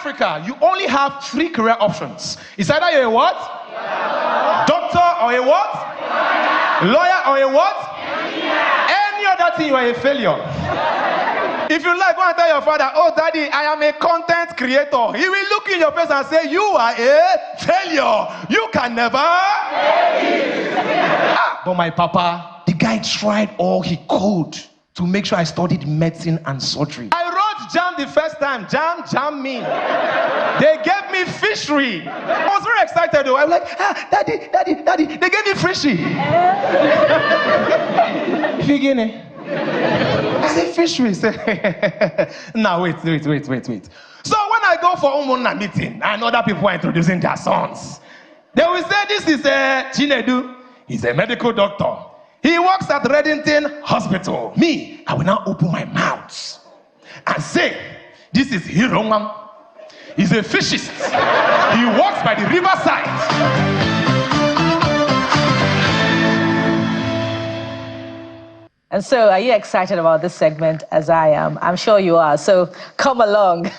Africa, you only have 3 career options. It's either you're a what? Doctor or a what? Lawyer or a what? Any other thing, you are a failure. If you like, go and tell your father, oh daddy, I am a content creator. He will look in your face and say, you are a failure. You can never. But my papa, the guy tried all he could to make sure I studied medicine and surgery. I wrote JAM the first time. JAM me. They gave me fishery. I was very excited though. I was like, daddy. They gave me fishery. Beginning. I said, fishery. Now, wait. So when I go for Umuna meeting and other people are introducing their sons, they will say, this is Chinedu. He's a medical doctor. He works at Reddington Hospital. Me, I will now open my mouth and say, this is Hirongam. He's a fishist. He works by the riverside. And so, are you excited about this segment as I am? I'm sure you are. So, come along.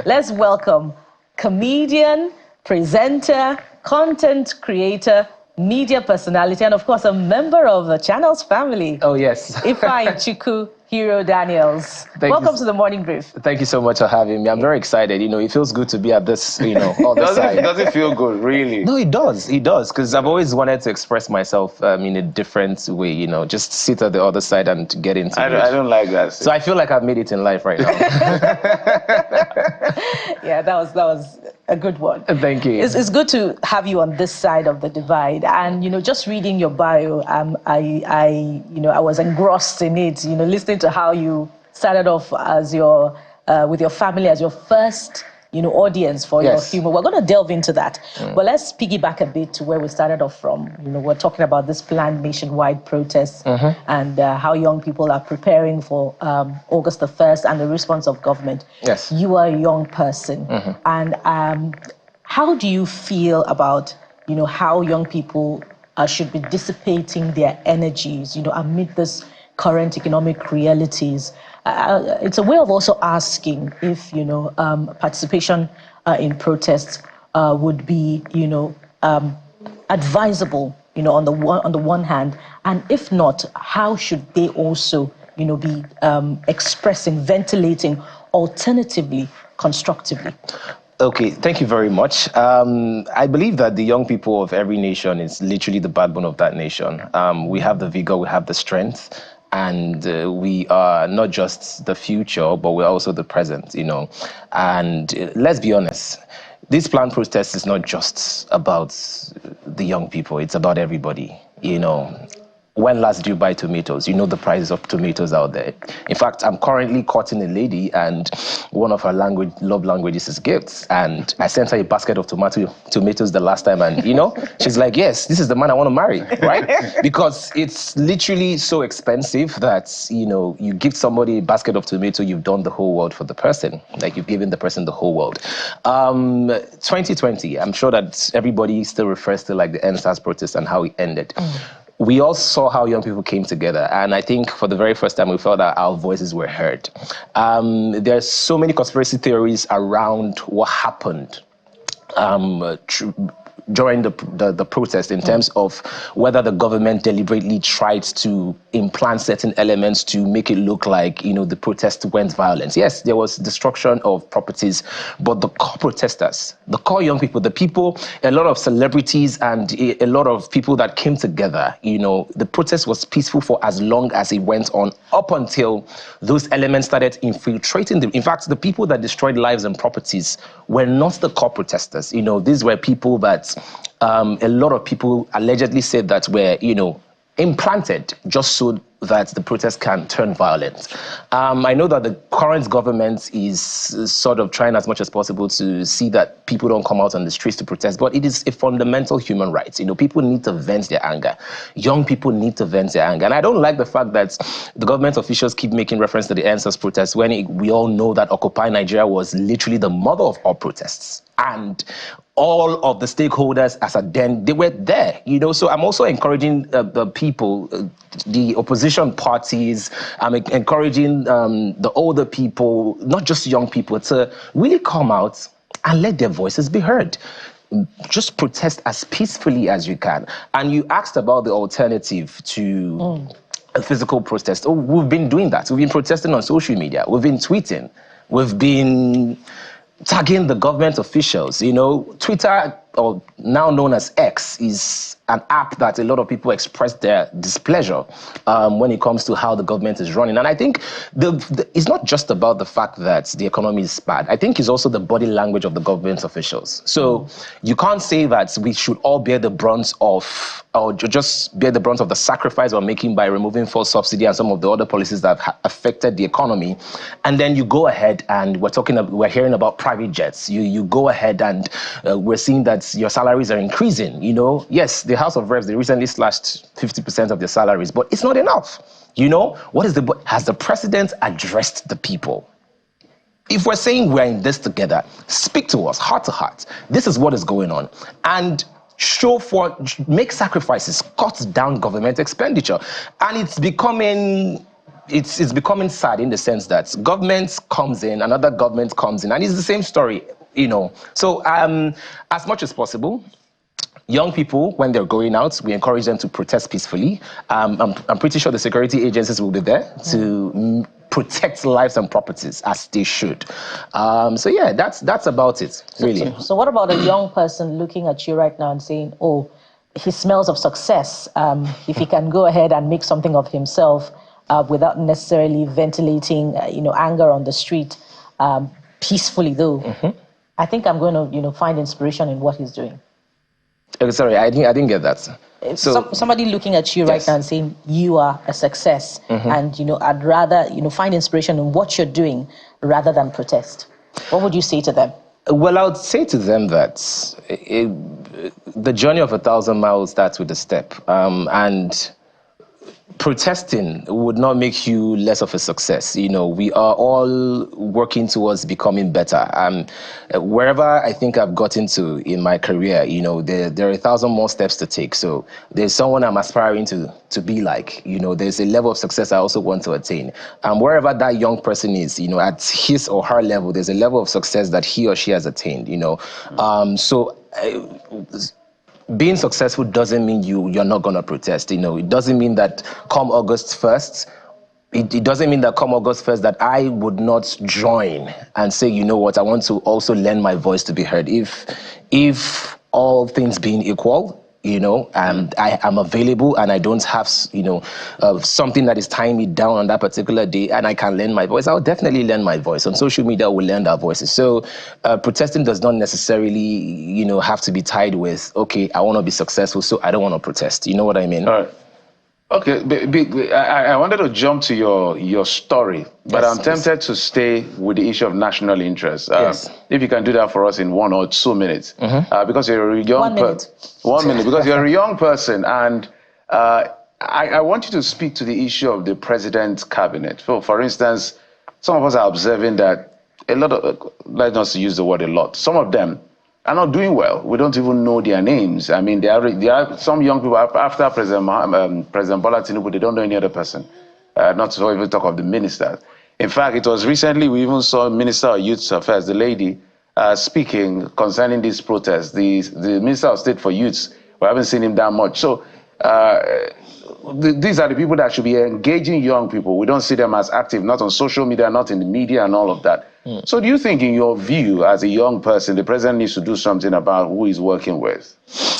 Let's welcome comedian, presenter, content creator, media personality, and of course, a member of the channel's family. Oh, yes. Ifeanyi Chukwu Hero Daniels. Welcome to the Morning Brief. Thank you so much for having me. I'm very excited. You know, it feels good to be at this, other side. Does it feel good, really? No, it does, because I've always wanted to express myself in a different way, just sit at the other side and get into it. I don't like that. So I feel like I've made it in life right now. Yeah, that was a good one. Thank you. It's good to have you on this side of the divide. And, just reading your bio, I was engrossed in it, listening to how you started off as with your family as your first, audience for your humor. We're going to delve into that. But let's piggyback a bit to where we started off from. We're talking about this planned nationwide protest and how young people are preparing for August the 1st and the response of government. Yes. You are a young person. And how do you feel about, how young people should be dissipating their energies, amid this current economic realities? It's a way of also asking if, participation in protests would be, advisable, on the one hand, and if not, how should they also, be expressing, ventilating, alternatively, constructively? Okay, thank you very much. I believe that the young people of every nation is literally the backbone of that nation. We have the vigor, we have the strength, and we are not just the future, but we're also the present, And let's be honest, this planned protest is not just about the young people, it's about everybody, When last did you buy tomatoes? The prices of tomatoes out there. In fact, I'm currently courting a lady, and one of her love languages is gifts. And I sent her a basket of tomatoes the last time, and she's like, yes, this is the man I want to marry, right? Because it's literally so expensive that, you give somebody a basket of tomatoes, you've done the whole world for the person. Like you've given the person the whole world. 2020, I'm sure that everybody still refers to like the NSAS protest and how it ended. We all saw how young people came together, and I think for the very first time we felt that our voices were heard. There are so many conspiracy theories around what happened during the protest in terms of whether the government deliberately tried to implant certain elements to make it look like, the protest went violent. Yes, there was destruction of properties, but the core protesters, the core young people, the people, a lot of celebrities and a lot of people that came together, the protest was peaceful for as long as it went on, up until those elements started infiltrating them. In fact, the people that destroyed lives and properties were not the core protesters. These were people that a lot of people allegedly said that were, implanted just so that the protest can turn violent. I know that the current government is sort of trying as much as possible to see that people don't come out on the streets to protest, but it is a fundamental human right. People need to vent their anger. Young people need to vent their anger. And I don't like the fact that the government officials keep making reference to the NSAS protests when we all know that Occupy Nigeria was literally the mother of all protests. and all of the stakeholders as a then they were there, So I'm also encouraging the people, the opposition parties. I'm encouraging the older people, not just young people, to really come out and let their voices be heard. Just protest as peacefully as you can. And you asked about the alternative to a physical protest. Oh, we've been doing that. We've been protesting on social media. We've been tweeting. We've been tagging the government officials. Twitter, or now known as X, is an app that a lot of people express their displeasure when it comes to how the government is running. And I think it's not just about the fact that the economy is bad. I think it's also the body language of the government officials. So you can't say that we should all bear the brunt of, or just bear the brunt of the sacrifice we're making by removing fuel subsidy and some of the other policies that have affected the economy. And then you go ahead and we're hearing about private jets. You go ahead and we're seeing that your salaries are increasing. Yes, the House of Reps, they recently slashed 50% of their salaries, but it's not enough. Has the president addressed the people? If we're saying we're in this together, speak to us heart to heart. This is what is going on. And make sacrifices, cut down government expenditure. And it's becoming sad in the sense that government comes in, another government comes in, and it's the same story, So as much as possible, young people, when they're going out, we encourage them to protest peacefully. I'm pretty sure the security agencies will be there to protect lives and properties as they should. So yeah, that's about it, really. So what about a young person looking at you right now and saying, oh, he smells of success. If he can go ahead and make something of himself without necessarily ventilating, anger on the street, peacefully though, I think I'm going to, find inspiration in what he's doing. Sorry, I didn't get that. So somebody looking at you right now and saying you are a success, and I'd rather find inspiration in what you're doing rather than protest. What would you say to them? Well, I would say to them that the journey of 1,000 miles starts with a step, and protesting would not make you less of a success. We are all working towards becoming better. Wherever I think I've gotten to in my career, there are 1,000 more steps to take. So there's someone I'm aspiring to be like. There's a level of success I also want to attain. Wherever that young person is, at his or her level, there's a level of success that he or she has attained. Being successful doesn't mean you're not going to protest. It doesn't mean that come August 1st, it doesn't mean that come August 1st that I would not join and say, you know what, I want to also lend my voice to be heard. If all things being equal, and I am available and I don't have, something that is tying me down on that particular day and I can lend my voice, I'll definitely lend my voice. On social media, we'll lend our voices. So protesting does not necessarily, have to be tied with, okay, I want to be successful, so I don't want to protest. You know what I mean? All right. Okay, I wanted to jump to your story, but Yes, I'm tempted to stay with the issue of national interest. Yes. If you can do that for us in 1 or 2 minutes, because you're a young 1 minute. 1 minute, because you're a young person, and I want you to speak to the issue of the president's cabinet. For instance, some of us are observing that a lot of, let's not use the word a lot, some of them are not doing well. We don't even know their names. I mean, there are some young people after President Bola Tinubu, they don't know any other person. Not to even talk of the ministers. In fact, it was recently we even saw Minister of Youth Affairs, the lady, speaking concerning these protests. The Minister of State for Youths, we haven't seen him that much. So these are the people that should be engaging young people. We don't see them as active, not on social media, not in the media and all of that. So do you think, in your view, as a young person, the president needs to do something about who he's working with?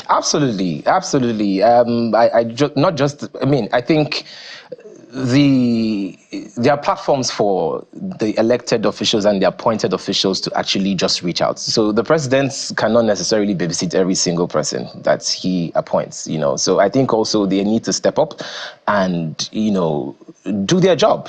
Absolutely, absolutely. I think there are platforms for the elected officials and the appointed officials to actually just reach out. So the president cannot necessarily babysit every single person that he appoints, So I think also they need to step up and, do their job,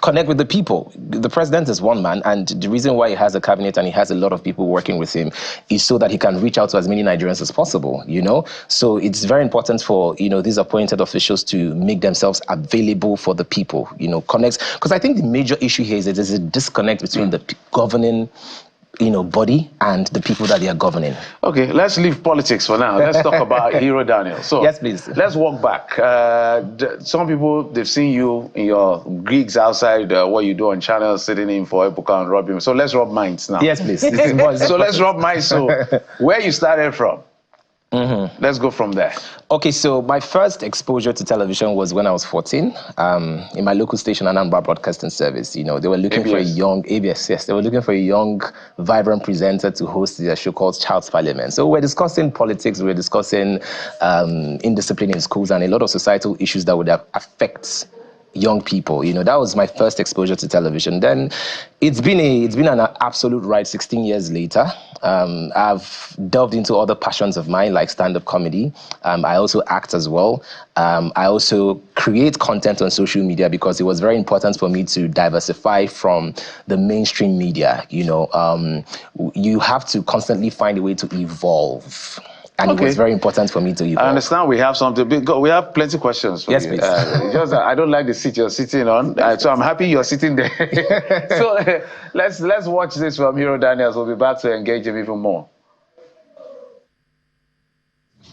connect with the people. The president is one man, and the reason why he has a cabinet and he has a lot of people working with him is so that he can reach out to as many Nigerians as possible, So it's very important for, these appointed officials to make themselves available for the people, connect. Because I think the major issue here is that there's a disconnect between the governing body and the people that they are governing. Okay, let's leave politics for now. Let's talk about Hero Daniel. So yes, please. Let's walk back. Some people, they've seen you in your gigs outside, what you do on channels, sitting in for Ebuka and Robin. So let's rub minds now. Yes, please. So let's rub minds. So where you started from? Let's go from there. Okay, so my first exposure to television was when I was 14 in my local station, Anambra Broadcasting Service. They were looking for a young, ABS, yes, they were looking for a young, vibrant presenter to host their show called Child's Parliament. So we're discussing politics, we're discussing indiscipline in schools and a lot of societal issues that would affect young people. That was my first exposure to television. Then it's been an absolute ride 16 years later. I've delved into other passions of mine like stand-up comedy. I also act as well. I also create content on social media because it was very important for me to diversify from the mainstream media. You have to constantly find a way to evolve. And it was very important for me to evolve. I understand we have something big. We have plenty of questions for yes, you. Please. Just I don't like the seat you're sitting on, so I'm happy you're sitting there. So let's watch this from Hero Daniels. We'll be back to engage him even more.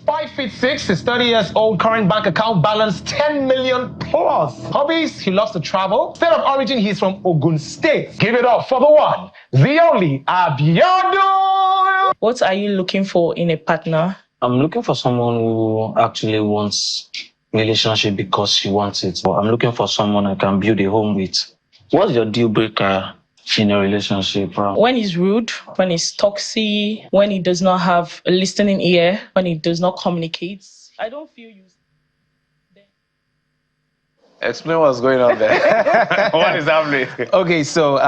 5'6", his 30 years old, current bank account balance 10 million plus. Hobbies, he loves to travel. State of origin, he's from Ogun State. Give it up for the one, the only Abiodun. What are you looking for in a partner? I'm looking for someone who actually wants relationship because she wants it. But I'm looking for someone I can build a home with. What's your deal breaker in a relationship? When he's rude, when he's toxic, when he does not have a listening ear, when he does not communicate. I don't feel you. Explain what's going on there. What is happening? Okay, so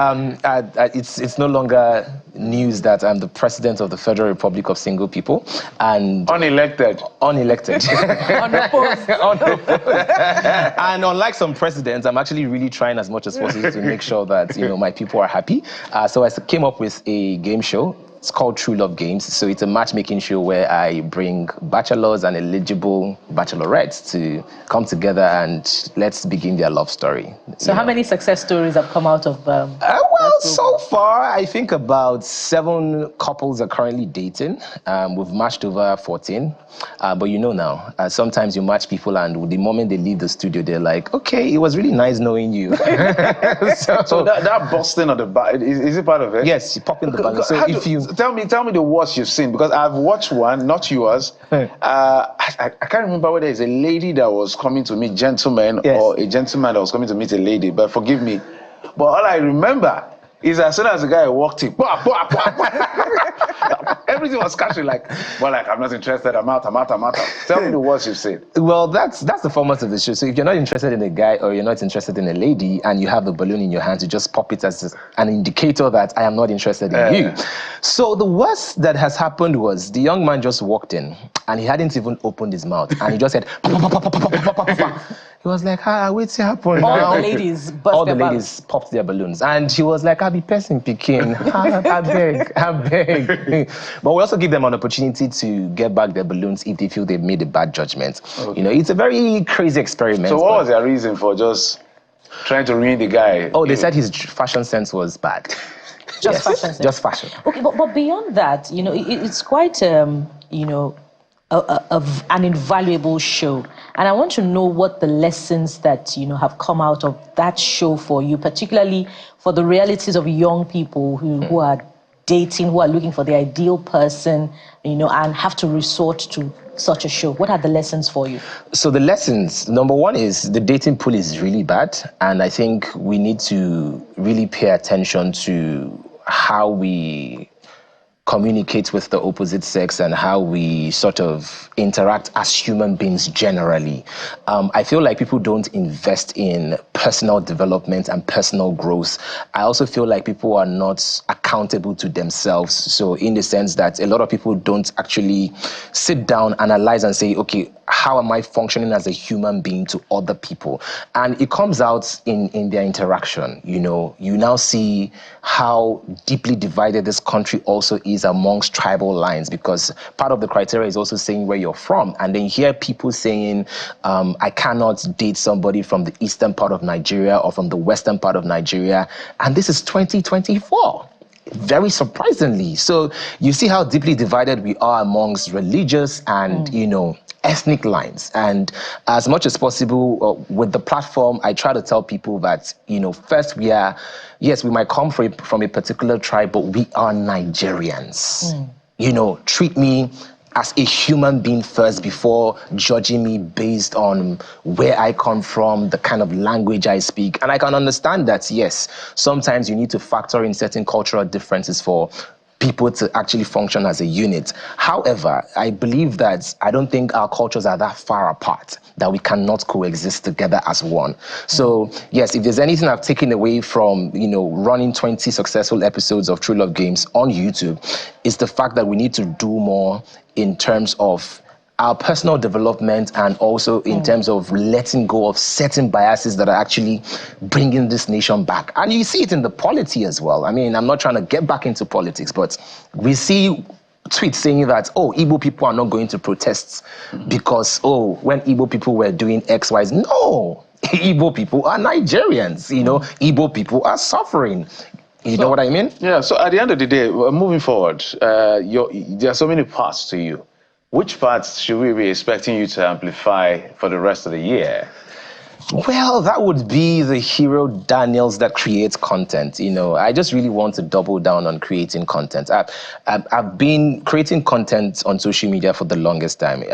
it's no longer news that I'm the president of the Federal Republic of Single People and unelected. Unopposed. And unlike some presidents, I'm actually really trying as much as possible to make sure that my people are happy. So I came up with a game show. It's called True Love Games. So it's a matchmaking show where I bring bachelors and eligible bachelorettes to come together and let's begin their love story. So how many success stories have come out of well, so far, I think about 7 couples are currently dating. We've matched over 14. But now, sometimes you match people and the moment they leave the studio, they're like, okay, it was really nice knowing you. so that busting of the balloon, is it part of it? Yes, you pop in the balloon. So if you... Tell me the worst you've seen, because I've watched one, not yours. I can't remember whether it's a lady that was coming to meet gentlemen or a gentleman that was coming to meet a lady, but forgive me. But all I remember is as soon as the guy walked in, everything was catching I'm not interested, I'm out. Tell me the worst you've seen. Well, that's the format of the show. So if you're not interested in a guy or you're not interested in a lady and you have the balloon in your hand, you just pop it as an indicator that I am not interested in you. So the worst that has happened was the young man just walked in and he hadn't even opened his mouth and he just said, he was like, what's happening? All the ladies popped their balloons. And he was like, I'll be person picking. I beg. But we also give them an opportunity to get back their balloons if they feel they've made a bad judgment. Okay. It's a very crazy experiment. So what was their reason for just trying to ruin the guy? Oh, they said his fashion sense was bad. Just fashion sense? Just fashion. Okay, but beyond that, it's quite, an invaluable show. And I want to know what the lessons that, have come out of that show for you, particularly for the realities of young people who are dating, who are looking for the ideal person, and have to resort to such a show. What are the lessons for you? So the lessons, number one is the dating pool is really bad. And I think we need to really pay attention to how we communicate with the opposite sex and how we sort of interact as human beings generally. I feel like people don't invest in personal development and personal growth. I also feel like people are not accountable to themselves. So in the sense that a lot of people don't actually sit down, analyze and say, okay, how am I functioning as a human being to other people? And it comes out in their interaction. You now see how deeply divided this country also is amongst tribal lines, because part of the criteria is also saying where you're from. And then you hear people saying, I cannot date somebody from the eastern part of Nigeria or from the western part of Nigeria. And this is 2024. very surprisingly. So you see how deeply divided we are amongst religious and, ethnic lines. And as much as possible with the platform, I try to tell people that, first we might come from a particular tribe, but we are Nigerians. Treat me as a human being first before judging me based on where I come from, the kind of language I speak. And I can understand that, yes, sometimes you need to factor in certain cultural differences for people to actually function as a unit. However, I believe that I don't think our cultures are that far apart that we cannot coexist together as one. So yes, if there's anything I've taken away from, running 20 successful episodes of True Love Games on YouTube, is the fact that we need to do more in terms of our personal development and also in terms of letting go of certain biases that are actually bringing this nation back. And you see it in the polity as well. I mean, I'm not trying to get back into politics, but we see tweets saying that, Igbo people are not going to protest because, when Igbo people were doing X, Y, Z. No, Igbo people are Nigerians, Igbo people are suffering. You know what I mean? Yeah, so at the end of the day, moving forward, there are so many parts to you. Which parts should we be expecting you to amplify for the rest of the year? Well, that would be the hero Daniels that creates content. I just really want to double down on creating content. I've been creating content on social media for the longest time.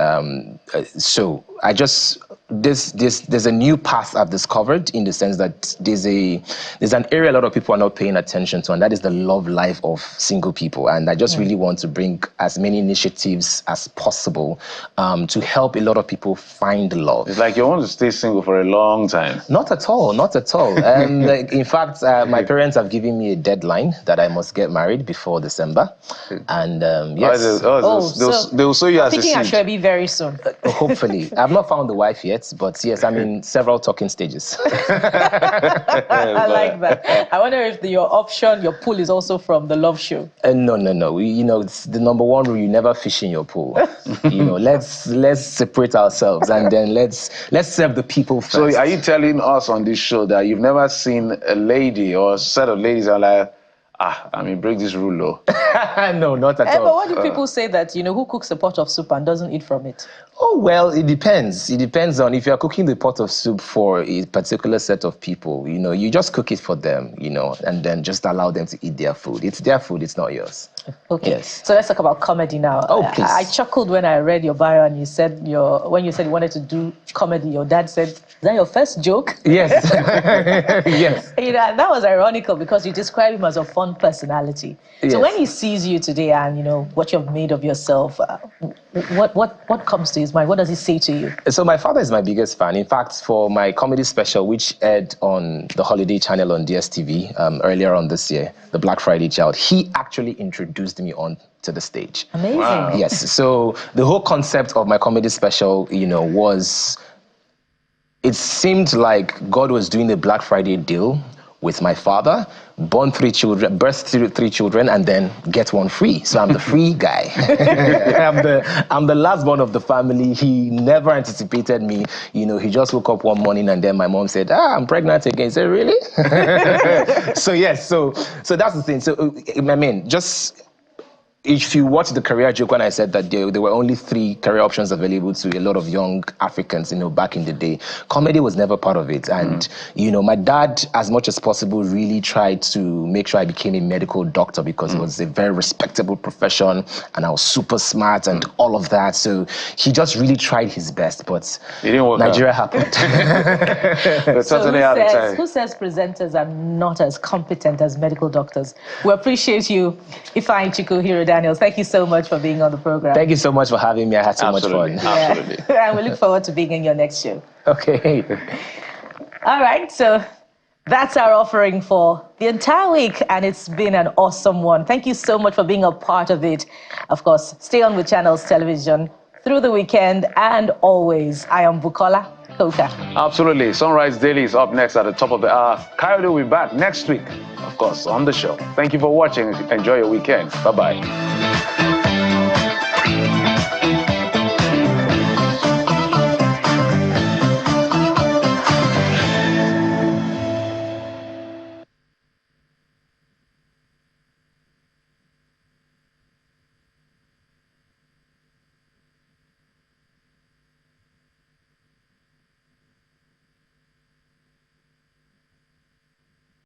So I just there's a new path I've discovered, in the sense that there's an area a lot of people are not paying attention to, and that is the love life of single people. And I just really want to bring as many initiatives as possible to help a lot of people find love. It's like you want to stay single for a long time. Not at all, not at all. And in fact, my parents have given me a deadline that I must get married before December. And yes. They'll show you as a thinking I seed. should be very soon. Hopefully. I've not found the wife yet, but yes, I'm in several talking stages. I like that. I wonder if your pool is also from the love show. No. It's the number one rule: you never fish in your pool. Let's separate ourselves, and then let's serve the people first. So are you telling us on this show that you've never seen a lady or a set of ladies that are like, break this rule, though? No, not at all. But what do people say that, who cooks a pot of soup and doesn't eat from it? Oh, well, it depends. It depends on if you're cooking the pot of soup for a particular set of people, you just cook it for them, and then just allow them to eat their food. It's their food, it's not yours. Okay. Yes. So let's talk about comedy now. Oh, please. I chuckled when I read your bio and you said when you said you wanted to do comedy, your dad said, "Is that your first joke?" Yes. Yes. That was ironical because you describe him as a fun personality. Yes. So when he sees you today and what you've made of yourself, what comes to his mind? What does he say to you? So my father is my biggest fan. In fact, for my comedy special, which aired on the Holiday Channel on DSTV earlier on this year, the Black Friday Child, he actually introduced me on to the stage. Amazing. Wow. Yes. So the whole concept of my comedy special, was, it seemed like God was doing the Black Friday deal with my father, birth three children, and then get one free. So I'm the free guy. I'm the last one of the family. He never anticipated me. He just woke up one morning and then my mom said, "I'm pregnant again." I said, "Really?" So yes, so that's the thing. So just if you watch the career joke when I said that there were only 3 career options available to a lot of young Africans, back in the day, comedy was never part of it. And, my dad, as much as possible, really tried to make sure I became a medical doctor because it was a very respectable profession and I was super smart and all of that. So he just really tried his best, but it didn't work Nigeria out. happened. So who says presenters are not as competent as medical doctors? We appreciate you, Ifeanyi Chukwu, Hero Daniels. Thank you so much for being on the program. Thank you so much for having me. I had so much fun. Absolutely. And we look forward to being in your next show. Okay. All right, so that's our offering for the entire week, and it's been an awesome one. Thank you so much for being a part of it. Of course, stay on with Channels Television through the weekend and always. I am Bukola Koka. Absolutely. Sunrise Daily is up next at the top of the hour. Coyote will be back next week, of course, on the show. Thank you for watching. Enjoy your weekend. Bye-bye.